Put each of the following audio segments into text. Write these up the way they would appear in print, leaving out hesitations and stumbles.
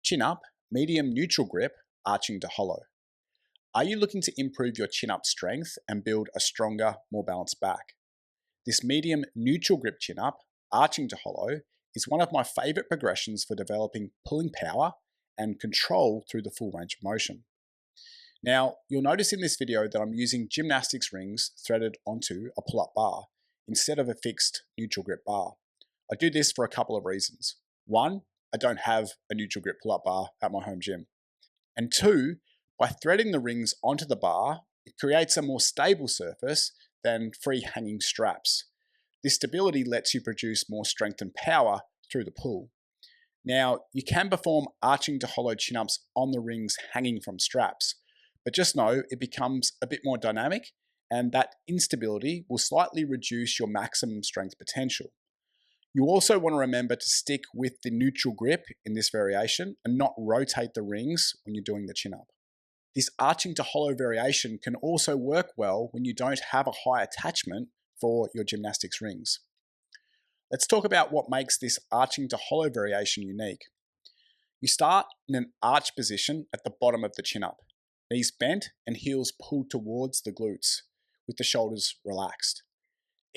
Chin up, medium neutral grip, arching to hollow. Are you looking to improve your chin up strength and build a stronger, more balanced back? This medium neutral grip chin up, arching to hollow, is one of my favorite progressions for developing pulling power and control through the full range of motion. Now, you'll notice in this video that I'm using gymnastics rings threaded onto a pull-up bar instead of a fixed neutral grip bar. I do this for a couple of reasons. One, I don't have a neutral grip pull-up bar at my home gym. And two, by threading the rings onto the bar, it creates a more stable surface than free hanging straps. This stability lets you produce more strength and power through the pull. Now, you can perform arching to hollow chin-ups on the rings hanging from straps, but just know it becomes a bit more dynamic and that instability will slightly reduce your maximum strength potential. You also want to remember to stick with the neutral grip in this variation and not rotate the rings when you're doing the chin-up. This arching to hollow variation can also work well when you don't have a high attachment for your gymnastics rings. Let's talk about what makes this arching to hollow variation unique. You start in an arch position at the bottom of the chin-up, knees bent and heels pulled towards the glutes, with the shoulders relaxed.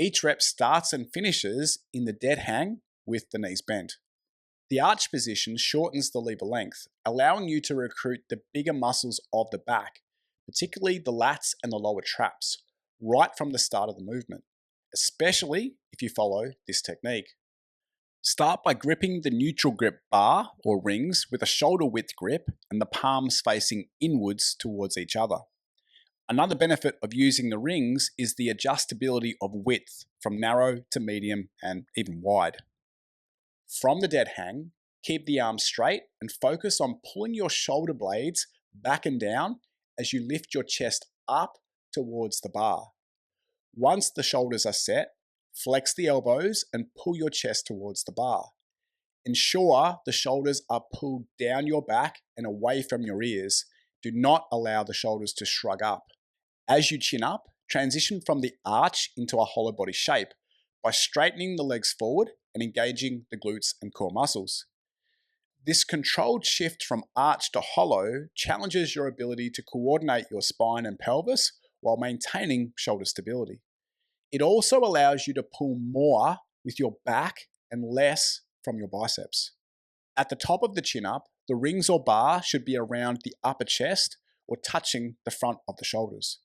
Each rep starts and finishes in the dead hang with the knees bent. The arch position shortens the lever length, allowing you to recruit the bigger muscles of the back, particularly the lats and the lower traps, right from the start of the movement, especially if you follow this technique. Start by gripping the neutral grip bar or rings with a shoulder width grip and the palms facing inwards towards each other. Another benefit of using the rings is the adjustability of width from narrow to medium and even wide. From the dead hang, keep the arms straight and focus on pulling your shoulder blades back and down as you lift your chest up towards the bar. Once the shoulders are set, flex the elbows and pull your chest towards the bar. Ensure the shoulders are pulled down your back and away from your ears. Do not allow the shoulders to shrug up. As you chin up, transition from the arch into a hollow body shape by straightening the legs forward and engaging the glutes and core muscles. This controlled shift from arch to hollow challenges your ability to coordinate your spine and pelvis while maintaining shoulder stability. It also allows you to pull more with your back and less from your biceps. At the top of the chin up, the rings or bar should be around the upper chest or touching the front of the shoulders.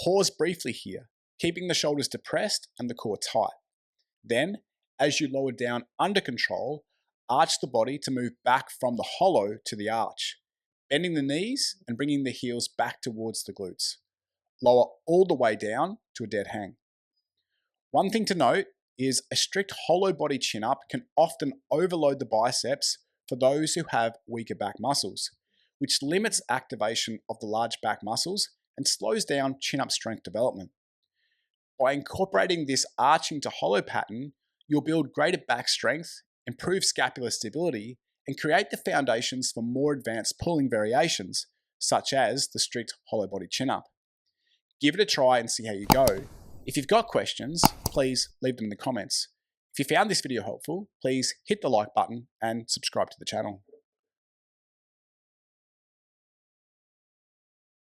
Pause briefly here, keeping the shoulders depressed and the core tight. Then, as you lower down under control, arch the body to move back from the hollow to the arch, bending the knees and bringing the heels back towards the glutes. Lower all the way down to a dead hang. One thing to note is a strict hollow body chin up can often overload the biceps for those who have weaker back muscles, which limits activation of the large back muscles and slows down chin up strength development. By incorporating this arching to hollow pattern, you'll build greater back strength, improve scapular stability, and create the foundations for more advanced pulling variations, such as the strict hollow body chin up. Give it a try and see how you go. If you've got questions, please leave them in the comments. If you found this video helpful, please hit the like button and subscribe to the channel.